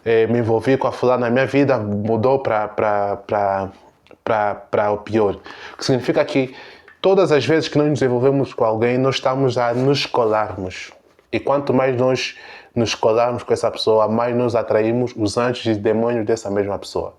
me envolvi com a fulana, a minha vida mudou para o pior. O que significa que todas as vezes que nós nos envolvemos com alguém, nós estamos a nos colarmos. E quanto mais nós nos colarmos com essa pessoa, mais nós atraímos os anjos e demônios dessa mesma pessoa.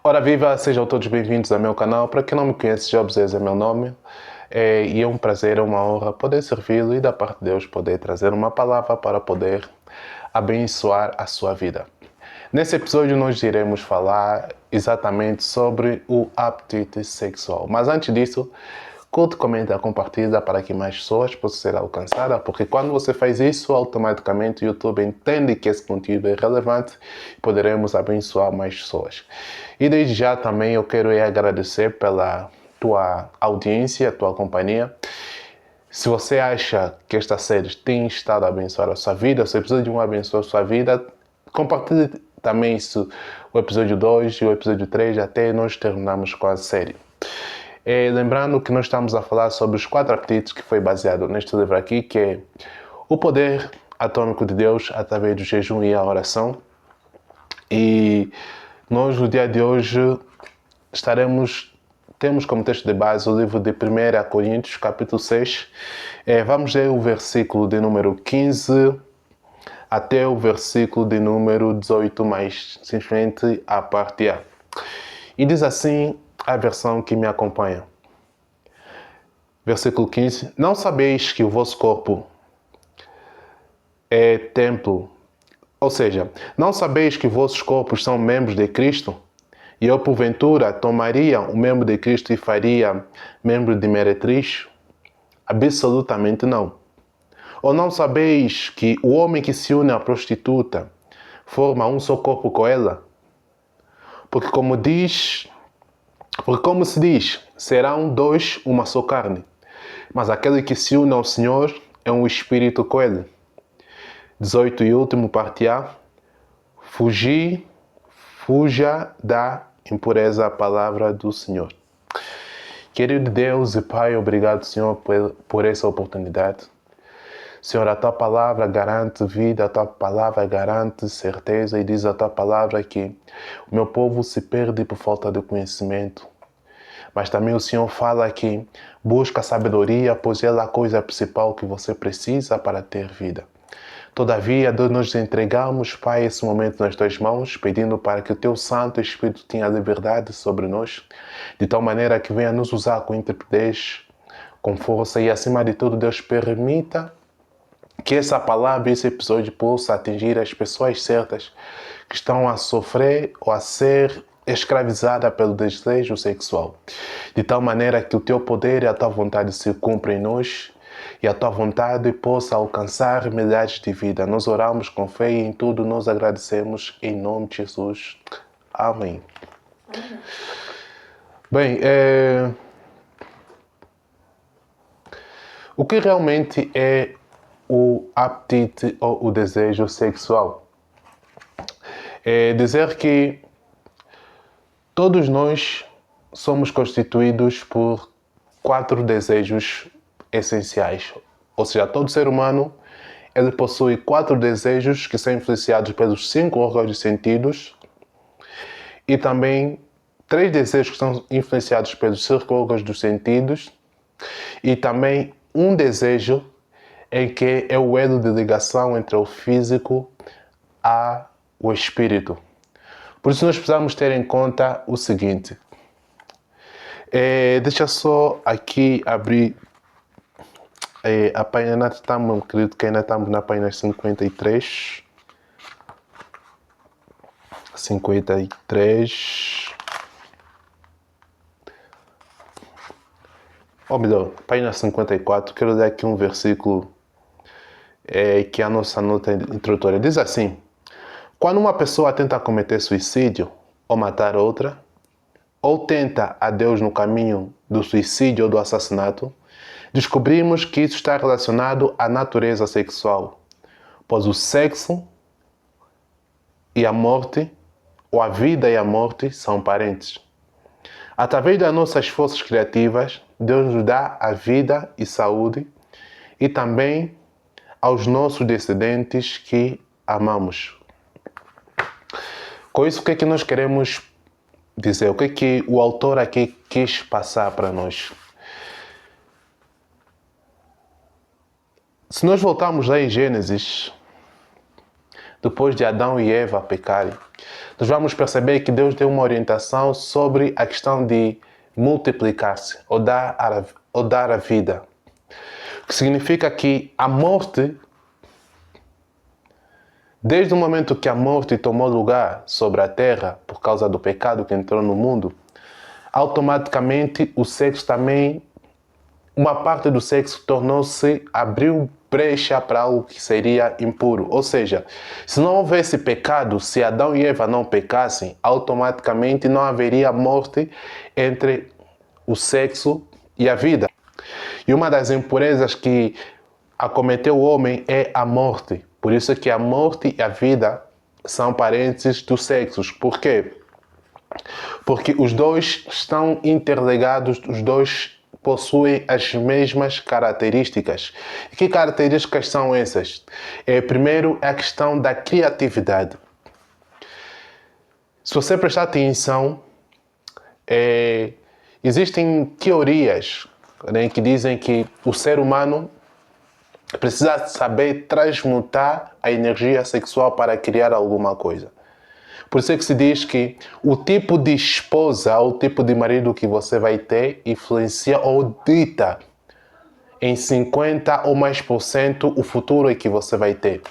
Ora viva, sejam todos bem-vindos ao meu canal. Para quem não me conhece, Jobs é meu nome. E é um prazer, é uma honra poder servi-lo e da parte de Deus poder trazer uma palavra para poder abençoar a sua vida. Nesse episódio nós iremos falar exatamente sobre o apetite sexual. Mas antes disso, curte, comenta, compartilha para que mais pessoas possam ser alcançadas, porque quando você faz isso, automaticamente o YouTube entende que esse conteúdo é relevante e poderemos abençoar mais pessoas. E desde já também eu quero agradecer pela tua audiência, a tua companhia. Se você acha que esta série tem estado a abençoar a sua vida, se o episódio 1 abençoa a sua vida, compartilhe também isso, o episódio 2 e o episódio 3 até nós terminarmos com a série. Lembrando que nós estamos a falar sobre os 4 apetites que foi baseado neste livro aqui, que é o poder atômico de Deus através do jejum e a oração. E nós, no dia de hoje, temos como texto de base o livro de 1 Coríntios, capítulo 6. Vamos ler o versículo de número 15 até o versículo de número 18, mais simplesmente a parte A. E diz assim a versão que me acompanha. Versículo 15. Não sabeis que o vosso corpo é templo? Ou seja, não sabeis que vossos corpos são membros de Cristo? E eu, porventura, tomaria um membro de Cristo e faria membro de meretriz? Absolutamente não. Ou não sabeis que o homem que se une à prostituta forma um só corpo com ela? Porque como se diz, serão dois uma só carne. Mas aquele que se une ao Senhor é um espírito com ele. 18 e último, parte A. Fuja da impureza, a palavra do Senhor. Querido Deus e Pai, obrigado, Senhor, por essa oportunidade. Senhor, a Tua palavra garante vida, a Tua palavra garante certeza e diz a Tua palavra que o meu povo se perde por falta de conhecimento. Mas também o Senhor fala que busca sabedoria, pois ela é a coisa principal que você precisa para ter vida. Todavia, Deus, nós entregamos, Pai, esse momento nas Tuas mãos, pedindo para que o Teu Santo Espírito tenha liberdade sobre nós, de tal maneira que venha nos usar com intrepidez, com força e, acima de tudo, Deus, permita que essa palavra, esse episódio possa atingir as pessoas certas que estão a sofrer ou a ser escravizadas pelo desejo sexual. De tal maneira que o Teu poder e a Tua vontade se cumprem em nós e a Tua vontade possa alcançar milhares de vidas. Nós oramos com fé e em tudo nós agradecemos em nome de Jesus. Amém. Bem, o que realmente é o apetite ou o desejo sexual? É dizer que todos nós somos constituídos por 4 desejos essenciais. Ou seja, todo ser humano ele possui 4 desejos que são influenciados pelos 5 órgãos de sentidos e também 3 desejos que são influenciados pelos 5 órgãos dos sentidos e também um desejo em que é o elo de ligação entre o físico a o espírito. Por isso nós precisamos ter em conta o seguinte. Deixa só aqui abrir a página, acredito que ainda estamos na página 53. 53. Ou melhor, página 54. Quero ler aqui um versículo que é a nossa nota introdutória. Diz assim: quando uma pessoa tenta cometer suicídio ou matar outra, ou tenta a Deus no caminho do suicídio ou do assassinato, descobrimos que isso está relacionado à natureza sexual, pois o sexo e a morte, ou a vida e a morte, são parentes. Através das nossas forças criativas, Deus nos dá a vida e saúde e também aos nossos descendentes que amamos. Com isso, o que é que nós queremos dizer? O que é que o autor aqui quis passar para nós? Se nós voltarmos lá em Gênesis, depois de Adão e Eva pecarem, nós vamos perceber que Deus deu uma orientação sobre a questão de multiplicar-se ou dar a vida. O que significa que a morte, desde o momento que a morte tomou lugar sobre a terra por causa do pecado que entrou no mundo, automaticamente o sexo também, uma parte do sexo abriu brecha para algo que seria impuro. Ou seja, se não houvesse pecado, se Adão e Eva não pecassem, automaticamente não haveria morte entre o sexo e a vida. E uma das impurezas que acometeu o homem é a morte. Por isso é que a morte e a vida são parentes dos sexos. Por quê? Porque os dois estão interligados, os dois possuem as mesmas características. E que características são essas? Primeiro, a questão da criatividade. Se você prestar atenção, existem teorias, né, que dizem que o ser humano precisa saber transmutar a energia sexual para criar alguma coisa. Por isso é que se diz que o tipo de esposa ou o tipo de marido que você vai ter influencia ou dita em 50% ou mais o futuro que você vai ter.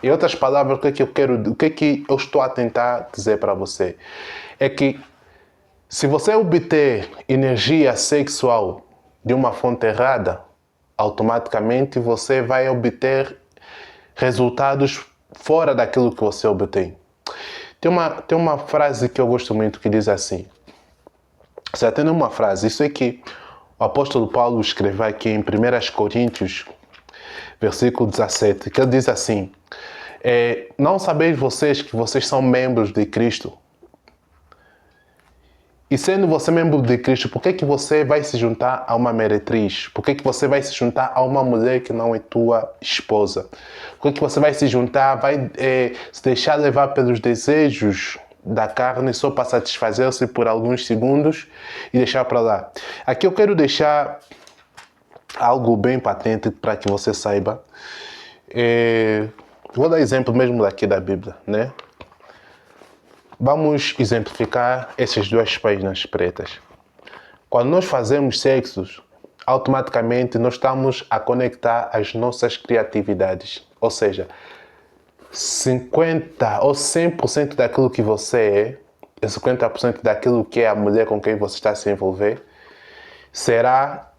Em outras palavras, o que eu estou a tentar dizer para você é que se você obter energia sexual de uma fonte errada, automaticamente você vai obter resultados fora daquilo que você obtém. Tem uma frase que eu gosto muito que diz assim. Você tem uma frase, isso é que o apóstolo Paulo escreveu aqui em 1 Coríntios, versículo 17, que ele diz assim: não sabeis vocês que vocês são membros de Cristo? E sendo você membro de Cristo, por que você vai se juntar a uma meretriz? Por que você vai se juntar a uma mulher que não é tua esposa? Por que você vai se juntar, vai se deixar levar pelos desejos da carne só para satisfazer-se por alguns segundos e deixar para lá? Aqui eu quero deixar algo bem patente para que você saiba. Vou dar exemplo mesmo daqui da Bíblia, né? Vamos exemplificar essas duas páginas pretas. Quando nós fazemos sexo, automaticamente nós estamos a conectar as nossas criatividades. Ou seja, 50% ou 100% daquilo que você é, e 50% daquilo que é a mulher com quem você está a se envolver, será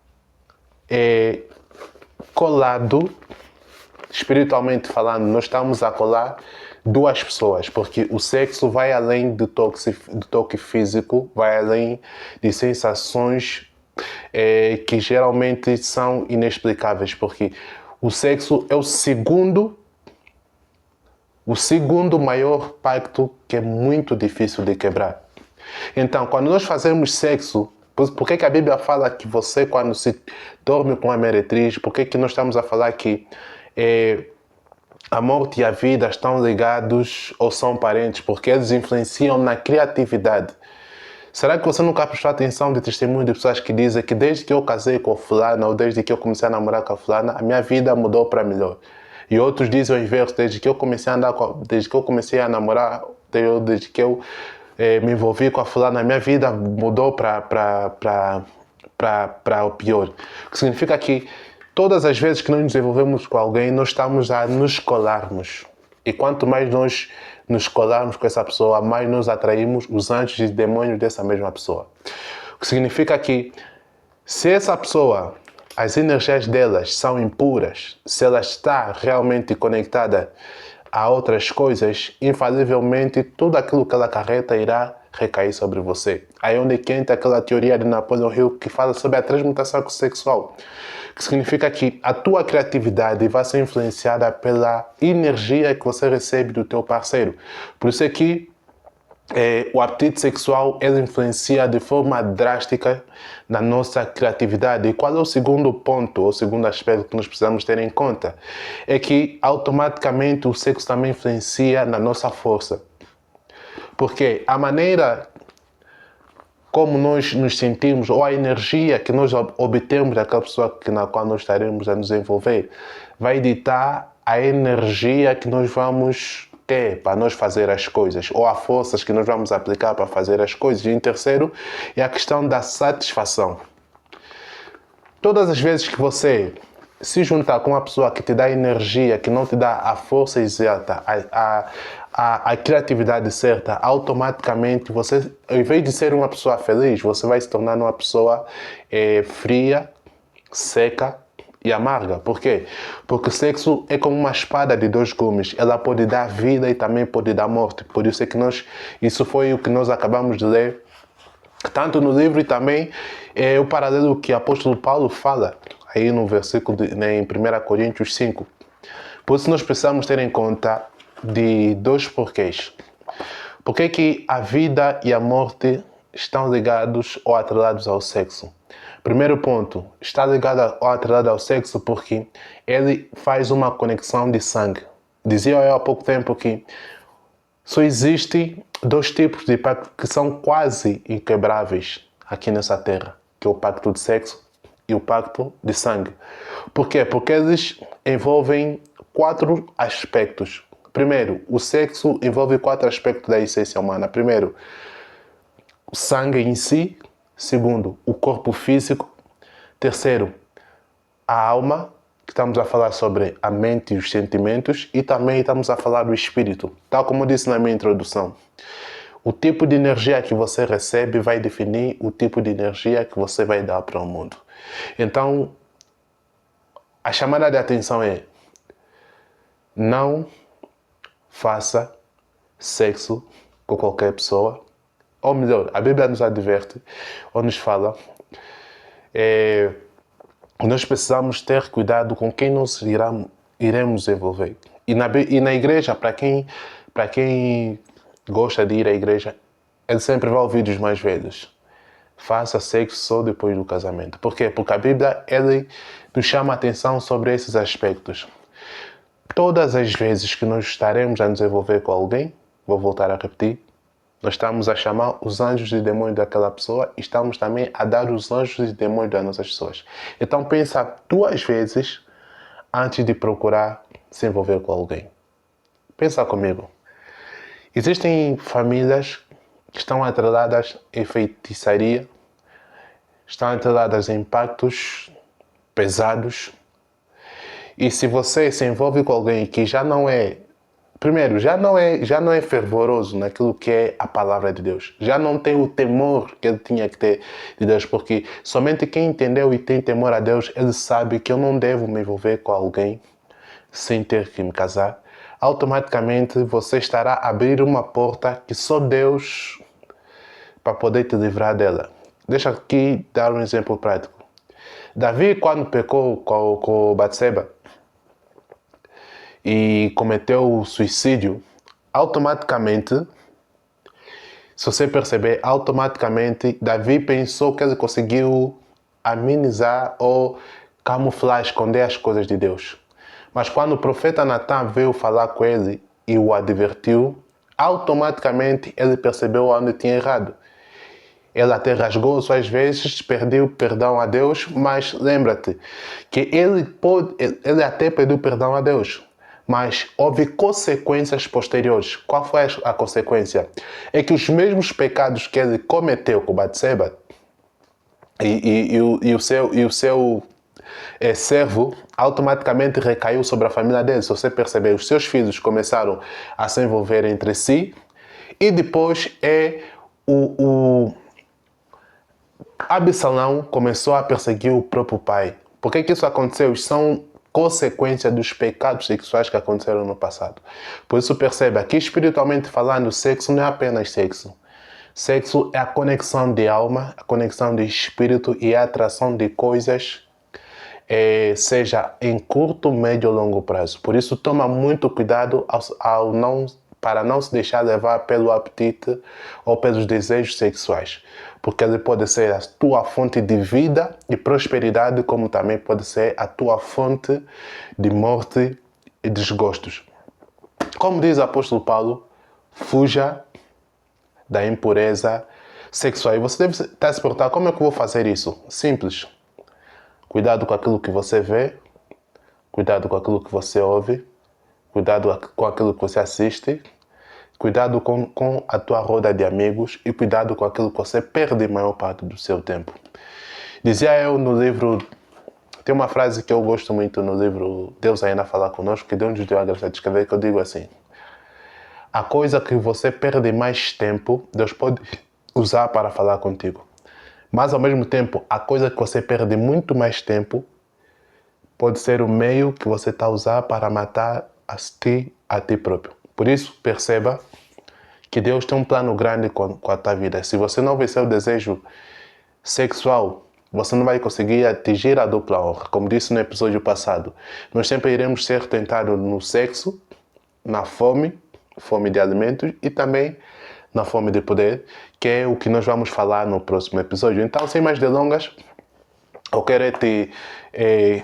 colado, espiritualmente falando, nós estamos a colar duas pessoas, porque o sexo vai além do toque físico, vai além de sensações que geralmente são inexplicáveis, porque o sexo é o segundo maior pacto que é muito difícil de quebrar. Então, quando nós fazemos sexo, por que a Bíblia fala que você, quando se dorme com a meretriz, por que nós estamos a falar que a morte e a vida estão ligados ou são parentes? Porque eles influenciam na criatividade. Será que você nunca prestou atenção de testemunhos de pessoas que dizem que desde que eu casei com a fulana ou desde que eu comecei a namorar com a fulana, a minha vida mudou para melhor? E outros dizem o inverso, desde que eu comecei a namorar, desde que eu me envolvi com a fulana, a minha vida mudou para o pior. O que significa que todas as vezes que nós nos envolvemos com alguém, nós estamos a nos colarmos. E quanto mais nós nos colarmos com essa pessoa, mais nós atraímos os anjos e demônios dessa mesma pessoa. O que significa que se essa pessoa, as energias delas são impuras, se ela está realmente conectada a outras coisas, infalivelmente tudo aquilo que ela carrega irá recair sobre você. Aí onde entra aquela teoria de Napoleon Hill que fala sobre a transmutação sexual, que significa que a tua criatividade vai ser influenciada pela energia que você recebe do teu parceiro. Por isso é que o apetite sexual ele influencia de forma drástica na nossa criatividade. E qual é o segundo ponto, o segundo aspecto que nós precisamos ter em conta? É que automaticamente o sexo também influencia na nossa força. Porque a maneira como nós nos sentimos ou a energia que nós obtemos daquela pessoa na qual nós estaremos a nos envolver vai ditar a energia que nós vamos ter para nós fazer as coisas ou as forças que nós vamos aplicar para fazer as coisas. E em terceiro é a questão da satisfação. Todas as vezes que você se juntar com uma pessoa que te dá energia, que não te dá a força exata, a criatividade certa, automaticamente você, ao invés de ser uma pessoa feliz, você vai se tornar uma pessoa fria, seca e amarga. Por quê? Porque o sexo é como uma espada de dois gumes. Ela pode dar vida e também pode dar morte. Por isso é que isso foi o que nós acabamos de ler, tanto no livro e também o paralelo que o apóstolo Paulo fala aí no versículo em 1 Coríntios 5. Por isso nós precisamos ter em conta de dois porquês. Por que a vida e a morte estão ligados ou atrelados ao sexo? Primeiro ponto, está ligado ou atrelado ao sexo porque ele faz uma conexão de sangue. Dizia eu há pouco tempo que só existem dois tipos de pacto que são quase inquebráveis aqui nessa terra, que é o pacto de sexo e o pacto de sangue. Por quê? Porque eles envolvem 4 aspectos. Primeiro, o sexo envolve 4 aspectos da essência humana. Primeiro, o sangue em si. Segundo, o corpo físico. Terceiro, a alma, que estamos a falar sobre a mente e os sentimentos. E também estamos a falar do espírito. Tal como eu disse na minha introdução. O tipo de energia que você recebe vai definir o tipo de energia que você vai dar para o mundo. Então, a chamada de atenção é: não faça sexo com qualquer pessoa. Ou melhor, a Bíblia nos adverte, ou nos fala, nós precisamos ter cuidado com quem nós iremos envolver. E na igreja, para quem gosta de ir à igreja, ele sempre vai ouvir dos mais velhos: faça sexo só depois do casamento. Por quê? Porque a Bíblia ele nos chama a atenção sobre esses aspectos. Todas as vezes que nós estaremos a nos envolver com alguém, vou voltar a repetir, nós estamos a chamar os anjos e demônios daquela pessoa e estamos também a dar os anjos e demônios das nossas pessoas. Então pensa 2 vezes antes de procurar se envolver com alguém. Pensa comigo. Existem famílias que estão atreladas em feitiçaria, estão atreladas em pactos pesados. E se você se envolve com alguém que já não é fervoroso naquilo que é a palavra de Deus, já não tem o temor que ele tinha que ter de Deus, porque somente quem entendeu e tem temor a Deus, ele sabe que eu não devo me envolver com alguém sem ter que me casar. Automaticamente você estará a abrir uma porta que só Deus para poder te livrar dela. Deixa aqui dar um exemplo prático. Davi, quando pecou com Batseba e cometeu o suicídio, automaticamente, se você perceber, automaticamente Davi pensou que ele conseguiu amenizar ou camuflar, esconder as coisas de Deus. Mas quando o profeta Natan veio falar com ele e o advertiu, automaticamente ele percebeu onde tinha errado. Ele até rasgou suas vezes, perdeu perdão a Deus, mas lembra-te que ele até pediu perdão a Deus, mas houve consequências posteriores. Qual foi a consequência? É que os mesmos pecados que ele cometeu com Batseba e o seu servo automaticamente recaiu sobre a família dele. Se você perceber, os seus filhos começaram a se envolver entre si e depois Absalão começou a perseguir o próprio pai. Por que isso aconteceu? Isso são consequências dos pecados sexuais que aconteceram no passado. Por isso perceba que, espiritualmente falando, sexo não é apenas sexo. Sexo é a conexão de alma, a conexão de espírito e a atração de coisas, seja em curto, médio ou longo prazo. Por isso toma muito cuidado ao não para não se deixar levar pelo apetite ou pelos desejos sexuais, porque ele pode ser a tua fonte de vida e prosperidade, como também pode ser a tua fonte de morte e desgostos. Como diz o apóstolo Paulo, fuja da impureza sexual. E você deve estar se perguntar, como é que eu vou fazer isso? Simples. Cuidado com aquilo que você vê, cuidado com aquilo que você ouve, cuidado com aquilo que você assiste, cuidado com a tua roda de amigos e cuidado com aquilo que você perde a maior parte do seu tempo. Dizia eu no livro, tem uma frase que eu gosto muito no livro Deus Ainda Fala Conosco, que Deus nos deu a graça de escrever, que eu digo assim: a coisa que você perde mais tempo, Deus pode usar para falar contigo. Mas ao mesmo tempo, a coisa que você perde muito mais tempo pode ser o meio que você está a usar para matar a ti próprio. Por isso, perceba que Deus tem um plano grande com a tua vida. Se você não vencer o desejo sexual, você não vai conseguir atingir a dupla honra. Como disse no episódio passado, nós sempre iremos ser tentados no sexo, na fome de alimentos e também na fome de poder, que é o que nós vamos falar no próximo episódio. Então, sem mais delongas, eu quero te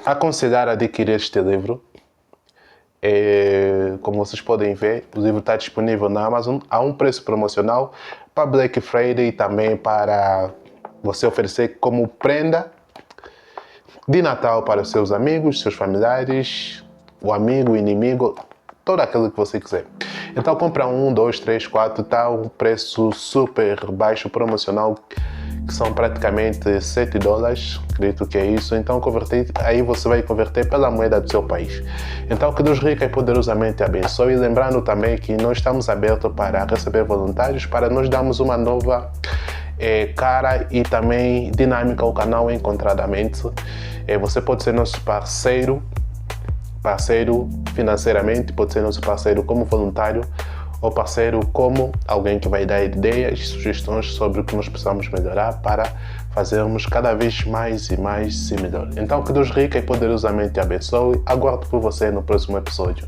aconselhar a adquirir este livro. Como vocês podem ver, o livro está disponível na Amazon a um preço promocional para Black Friday e também para você oferecer como prenda de Natal para os seus amigos, seus familiares, o amigo, o inimigo, todo aquilo que você quiser. Então compra 1, 2, 3, 4, está um preço super baixo promocional, que são praticamente $7, acredito que é isso. Então aí você vai converter pela moeda do seu país. Então que Deus rica e poderosamente abençoe. E lembrando também que nós estamos abertos para receber voluntários, para nós darmos uma nova cara e também dinâmica ao canal encontradamente. Você pode ser nosso parceiro financeiramente, pode ser nosso parceiro como voluntário, ou parceiro como alguém que vai dar ideias e sugestões sobre o que nós precisamos melhorar para fazermos cada vez mais e mais e melhor. Então que Deus rica e poderosamente abençoe. Aguardo por você no próximo episódio.